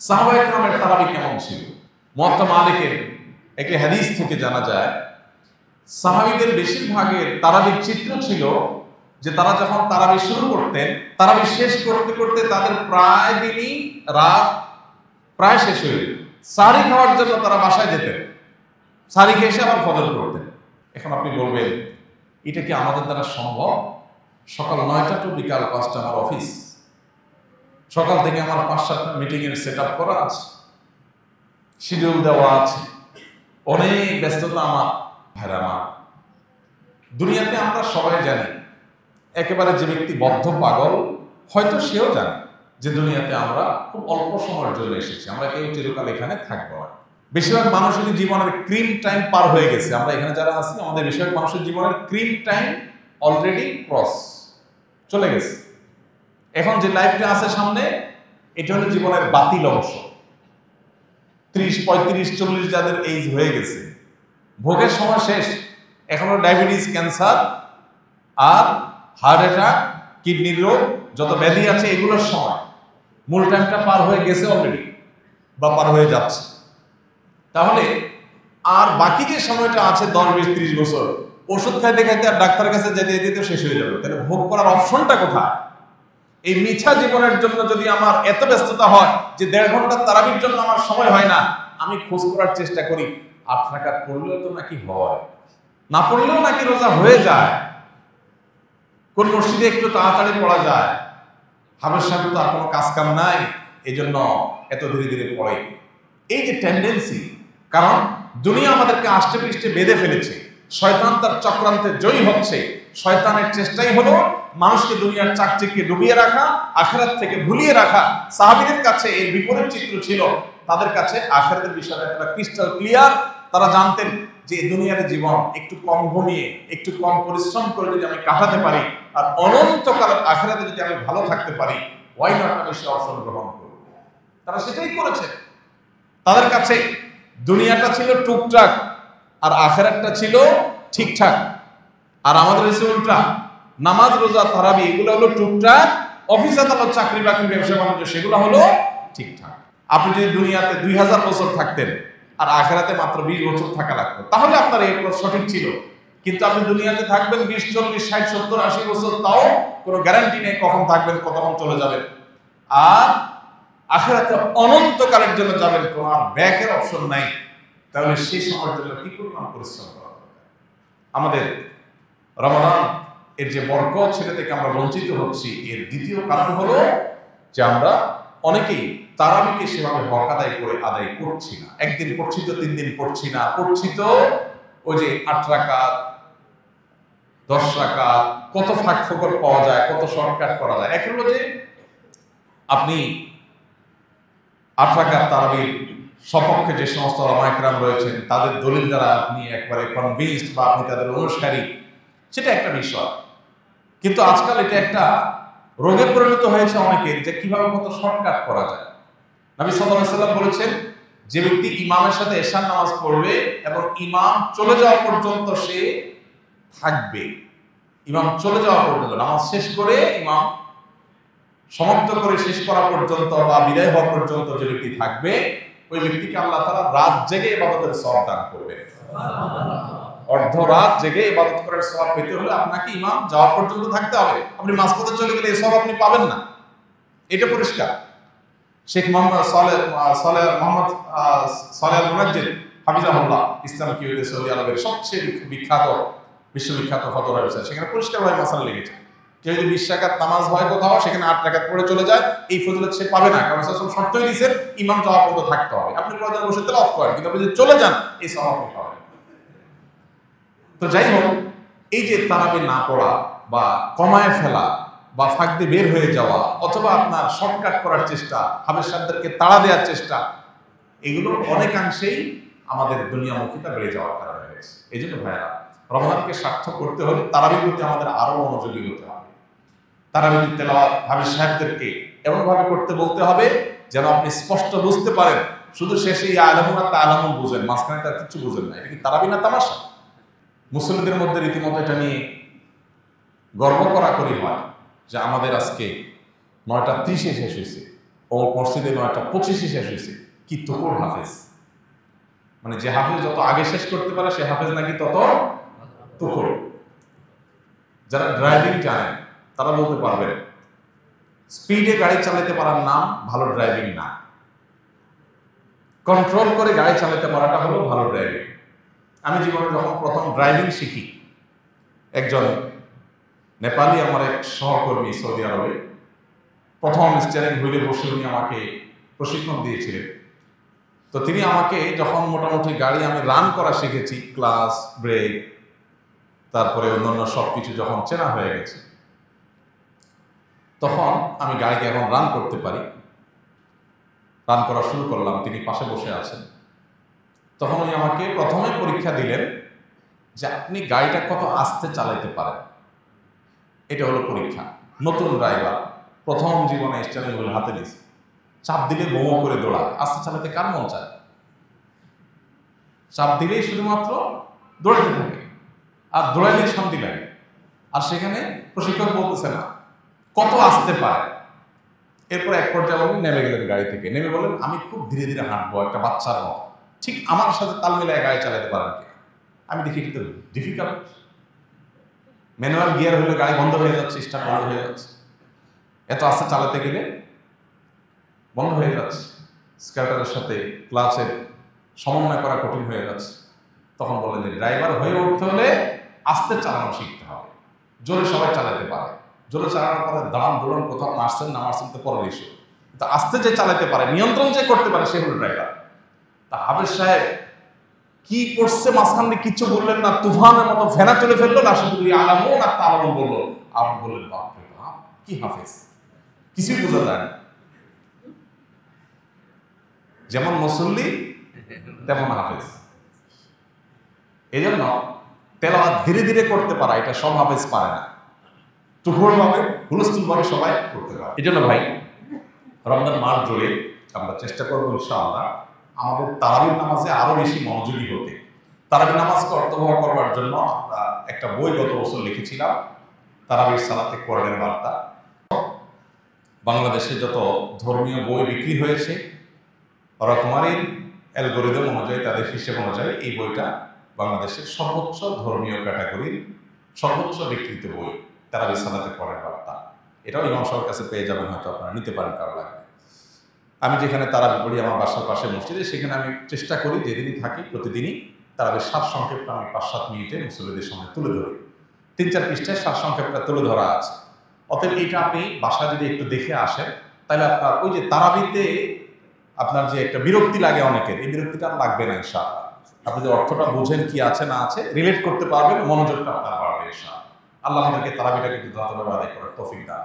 সাহাবায়ে কেরামের তারাবি কেমন ছিল? মুয়াত্তা মালিকের একটি হাদিস থেকে জানা যায়, সাহাবীদের বেশিরভাগের তারাবির চিত্র ছিল যে তারা যখন তারাবি শুরু করতেন, তারাবি শেষ করতে করতে তাদের প্রায় দিনই রাত প্রায় শেষ হয়ে যেত। সাহরি খাওয়ার জন্য তারা বাসায় যেতেন, সাহরি খেয়ে এসে আবার ফজর করতেন। এখন আপনি বলবেন, এটা কি আমাদের দ্বারা সম্ভব? সকাল 9টা টু বিকাল 5টা আমার অফিস, সকাল থেকে আমার 5-7টা মিটিংয়ের সেট আপ করা আছে, শিডিউল দেওয়া আছে, অনেক ব্যস্ততা আমার। ভাইরা আমার, দুনিয়াতে আমরা সবাই জানি, একেবারে যে ব্যক্তি বদ্ধ পাগল হয়তো সেও জানে যে দুনিয়াতে আমরা খুব অল্প সময়ের জন্য এসেছি, আমরা কেউ চিরকাল এখানে থাকবো না। বেশিরভাগ মানুষের জীবনের ক্রিম টাইম পার হয়ে গেছে। আমরা এখানে যারা আছি, আমাদের বেশিরভাগ মানুষের জীবনের ক্রিম টাইম অলরেডি ক্রস চলে গেছে। এখন যে লাইফটা আছে সামনে, এটা হলো জীবনের বাতিল অংশ। 30, 35, 40 যাদের এইজ হয়ে গেছে, ভোগের সময় শেষ। এখনো ডায়াবেটিস, ক্যান্সার আর হার্ট অ্যাটাক, কিডনির রোগ, যত ব্যাধি আছে এগুলোর সময়। মূল টাইমটা পার হয়ে গেছে অলরেডি, বা পার হয়ে যাচ্ছে। তাহলে আর বাকি যে সময়টা আছে 10, 20, 30 বছর, ওষুধ খাইতে খাইতে আর ডাক্তারের কাছে যেতে যেতে শেষ হয়ে যাবে। তাহলে ভোগ করার অপশনটা কোথায়? এই মিছা জীবনের জন্য যদি আমার এত ব্যস্ততা হয় যে 1.5 ঘন্টা তারাবির জন্য আমার সময় হয় না, আমি খোঁজ করার চেষ্টা করি 8 রাকাত পড়লেও তো নাকি হয়, না পড়লেও নাকি রোজা হয়ে যায়, কোন মসজিদে একটু তাড়াতাড়ি পড়া যায়, হাবের সাহেব তো আর কোনো কাজ কাম নাই, এই জন্য এত ধীরে ধীরে পড়ে। এই যে টেন্ডেন্সি, কারণ দুনিয়া আমাদেরকে আষ্টে পৃষ্ঠে বেঁধে ফেলেছে, শয়তান তার চক্রান্তে জয়ী হচ্ছে। শয়তানের চেষ্টাই হলো মানুষকে দুনিয়ার চাকচিক্যে ডুবিয়ে রাখা, আখিরাত থেকে ভুলিয়ে রাখা। সাহাবীদের কাছে এর বিপরীত চিত্র ছিল। তাদের কাছে আখিরাতের বিষয়টা একটা ক্রিস্টাল ক্লিয়ার। তারা জানতেন যে দুনিয়ার জীবন একটু কম ঘুমিয়ে, একটু কম পরিশ্রম করে যদি আমি কাটাতে পারি, আর অনন্তকালের আখিরাতে যদি আমি ভালো থাকতে পারি, ওয়াই নট আমি সে অবসর গ্রহণ করব। তারা সেটাই করেছে। তাদের কাছে দুনিয়াটা ছিল টুকটাক, আর আখিরাতটা ছিল ঠিকঠাক। আর আমাদের এসে উল্টা, নামাজ, রোজা, তারাবি এগুলো হলো টুকটাক, অফিস আদালত, চাকরি বাকরি, ব্যবসা বাণিজ্য সেগুলো হলো ঠিকঠাক। আপনি যদি দুনিয়াতে 2000 বছর থাকতেন আর আখিরাতে মাত্র 20 বছর থাকা লাগতো, তাহলে আপনার এই সঠিক ছিল। কিন্তু আপনি দুনিয়াতে থাকবেন 20, 40, 60, 70, 80 বছর, তাও কোনো গ্যারান্টি নেই কখন থাকবেন, কতক্ষণ চলে যাবেন। আর আখিরাতে অনন্তকালের জন্য যাবেন, কোনো আর ব্যাকের অপশন নাই। তাহলে সেই সময়ের জন্য কি পরিমাণ পরিশ্রম করা দরকার। আমাদের রমাদান এর যে বরকত, সেটা থেকে আমরা বঞ্চিত হচ্ছি। এর দ্বিতীয় কারণ হলো যে আমরা অনেকেই তারাবিকে সেভাবে হক আদায় করছি না। একদিন পড়ছি তো 3 দিন পড়ছি না, পড়ছি তো ওই যে 8 রাকাত, 10 রাকাত, কত ফাঁক ফোকর পাওয়া যায়, কত শর্টকাট করা যায়। এক হলো যে আপনি 8 রাকাত তারাবির সপক্ষে যে সমস্ত ওলামায়ে কেরাম রয়েছেন, তাদের দলিল দ্বারা আপনি একবারে কনভিন্সড বা আপনি তাদের অনুসারী, সেটা একটা বিষয়। কিন্তু আজকাল এটা একটা রোগে পরিণত হয়েছে অনেকের, যে কিভাবে কত শর্টকাট করা যায়। নবী সাল্লাল্লাহু আলাইহি ওয়াসাল্লাম বলেছেন, যে ব্যক্তি ইমামের সাথে এশার নামাজ পড়বে এবং ইমাম চলে যাওয়া পর্যন্ত সে থাকবে, ইমাম চলে যাওয়া পর্যন্ত, নামাজ শেষ করে ইমাম সমাপ্ত করে শেষ করা পর্যন্ত বা বিদায় হওয়া পর্যন্ত যে ব্যক্তি থাকবে, ওই ব্যক্তিকে আল্লাহ তাআলা রাত জেগে ইবাদতের সওয়াব দান করবে। অর্ধরাত জেগে ইবাদত করার সওয়াব পেতে হলে আপনাকে ইমাম যাওয়া পর্যন্ত থাকতে হবে। আপনি মাঝপথে চলে গেলে এই সওয়াব আপনি পাবেন না, এটা পরিষ্কার। শেখ মোহাম্মদ সালেহ আল মুনাজ্জির হাফিজাহুল্লাহ, ইসলাম কি হইলে সৌদি আরবের সবচেয়ে বিখ্যাত, বিশ্ববিখ্যাত ফতোয়া ওয়েবসাইট, সেখানে পরিষ্কারভাবে মাসালা লিখেছে, কেউ যদি 20 রাকাত নামাজ হয় কোথাও, সেখানে 8 রাকাত পড়ে চলে যায়, এই ফজিলত সে পাবে না। কারণ রাসূল শর্তই দিয়েছেন ইমাম যাওয়া পর্যন্ত থাকতে হবে। আপনি প্রয়োজন বসে তেলাওয়াত করেন, কিন্তু আপনি যদি চলে যান, এই সওয়াব আপনি পাবেন। তো যাই হোক, এই যে তারাবি না পড়া বা কমায় ফেলা বা ফাঁক দিয়ে বের হয়ে যাওয়া, অথবা আপনার শর্টকাট করার চেষ্টা, হাবের সাহেবদেরকে তাড়া দেওয়ার চেষ্টা, এগুলো অনেকাংশেই আমাদের দুনিয়ামুখিতা বেড়ে যাওয়ার কারণে হয়েছে। এই জন্য ভাইয়েরা, রমজানকে সার্থক করতে হলে তারাবির প্রতি আমাদের আরো মনোযোগী হতে হবে। তারাবির তেলাওয়াত হাবের সাহেবদেরকে এমনভাবে করতে বলতে হবে যেন আপনি স্পষ্ট বুঝতে পারেন। শুধু শেষে আলামুন আর তালামুন বুঝেন, মাঝখানে তার কিছু বুঝেন না। এটা কি তারাবি না তামাশা? মুসলিমদের মধ্যে রীতিমতো এটা নিয়ে গর্ব করা করি হয় যে আমাদের আজকে 9টা 30-এ শেষ হয়েছে, ও মসজিদে 9:25 শেষ হয়েছে। কি তুকুর হাফেজ, মানে যে হাফেজ যত আগে শেষ করতে পারে সে হাফেজ নাকি তত তুকুর। যারা ড্রাইভিং জানেন তারা বলতে পারবেন স্পিডে গাড়ি চালাতে পারার নাম ভালো ড্রাইভিং না, কন্ট্রোল করে গাড়ি চালাতে পারাটা হলো ভালো ড্রাইভিং। আমি জীবনে যখন প্রথম ড্রাইভিং শিখি, একজন নেপালি আমার এক সহকর্মী সৌদি আরবে প্রথম স্টিয়ারিং হুইলে বসে উনি আমাকে প্রশিক্ষণ দিয়েছিলেন। তো তিনি আমাকে যখন মোটামুটি গাড়ি আমি রান করা শিখেছি, ক্লাস ব্রেক তারপরে অন্যান্য সব কিছু যখন চেনা হয়ে গেছে, তখন আমি গাড়িকে এখন রান করতে পারি। রান করা শুরু করলাম, তিনি পাশে বসে আছেন। তখন উনি আমাকে প্রথমে পরীক্ষা দিলেন যে আপনি গাড়িটা কত আস্তে চালাইতে পারেন, এটা হলো পরীক্ষা। নতুন ড্রাইভার প্রথম জীবনে স্টিয়ারিং হুইল হাতে নিয়েছে, চাপ দিলে বোমো করে দৌড়ায়। আস্তে চালাতে কার মন চায়? চাপ দিলেই শুধুমাত্র দৌড়াতে থাকে, আর দৌড়াইলে শান্তি লাগে। আর সেখানে প্রশিক্ষক বলতেছে না কত আসতে পারে। এরপর এক পর্যায়ে উনি নেমে গেলেন গাড়ি থেকে, নেমে বলেন আমি খুব ধীরে ধীরে হাঁটবো একটা বাচ্চার মতো, ঠিক আমার সাথে তাল মিলায় গাড়ি চালাতে পারেন কি? আমি দেখি কিন্তু ডিফিকাল্ট। ম্যানুয়াল গিয়ার হলে গাড়ি বন্ধ হয়ে যাচ্ছে, স্টার্ট বন্ধ হয়ে যাচ্ছে, এত আস্তে চালাতে গেলে বন্ধ হয়ে যাচ্ছে, স্কার্টারের সাথে ক্লাচের সমন্বয় করা কঠিন হয়ে যাচ্ছে। তখন বললেন যে ড্রাইভার হয়ে উঠতে হলে আস্তে চালানো শিখতে হবে। জোরে সবাই চালাতে পারে, জোরে চালানোর পরে দাঁড়ান দৌড়ান কোথাও নামছেন না মারছেন তো পরের ইস্যু, কিন্তু আস্তে যে চালাতে পারে, নিয়ন্ত্রণ যে করতে পারে, সে হলো ড্রাইভার। তা হাফেজ সাহেব কি করছে মাঝখান দিয়ে কিচ্ছু বললেন না, তুফানের মতো ফেনা চলে ফেললো না, শুধু আলামো না তালামো বললো। আপনি বললেন বাপরে বাপ কি হাফেজ, কিছুই বোঝা যায় না। যেমন মুসল্লি তেমন হাফেজ। এই জন্য তেলাওয়াত ধীরে ধীরে করতে পারা এটা সব হাফেজ পারে না, টুকরো ভাবে হুলস্থুল ভাবে সবাই করতে পারে। এই জন্য ভাই রমজান মাস জুড়ে আমরা চেষ্টা করবো ইনশাআল্লাহ আমাদের তারাবির নামাজে আরো বেশি মনোযোগী হতে। তারাবির নামাজকে অর্থবহ করবার জন্য আমরা একটা বই গত বছর লিখেছিলাম, তারাবির সালাতে কোরআনের বার্তা। বাংলাদেশে যত ধর্মীয় বই বিক্রি হয়েছে রকমারির অ্যালগোরিদম অনুযায়ী, তাদের হিসেব অনুযায়ী এই বইটা বাংলাদেশের সর্বোচ্চ ধর্মীয় ক্যাটাগরির সর্বোচ্চ বিক্রিত বই, তারাবির সালাতে কোরআনের বার্তা। এটাও ইমাম সাহেবের কাছে পেয়ে যাবেন, হয়তো আপনারা নিতে পারেন কারো লাগবে। আমি যেখানে তারাবি পড়ি আমার বাসার পাশে মসজিদে, সেখানে আমি চেষ্টা করি যেদিনই থাকি প্রতিদিনই তারাবির সারসংক্ষেপটা আমি 5-7 মিনিটে মুসল্লিদের সামনে তুলে ধরি। 3-4 পৃষ্ঠায় সারসংক্ষেপটা তুলে ধরা আছে। অতএব এইটা আপনি বাসায় যদি একটু দেখে আসেন, তাহলে আপনার ওই যে তারাবিতে আপনার যে একটা বিরক্তি লাগে অনেকের, এই বিরক্তিটা আর লাগবে না ইনশাআল্লাহ। আপনি যে অর্থটা বুঝেন কি আছে না আছে, রিলেট করতে পারবেন, মনোযোগটা আপনার বাড়বে ইনশাআল্লাহ। আল্লাহ আমাদেরকে তারাবিটাকে যথাযথভাবে আদায় করার তৌফিক দান।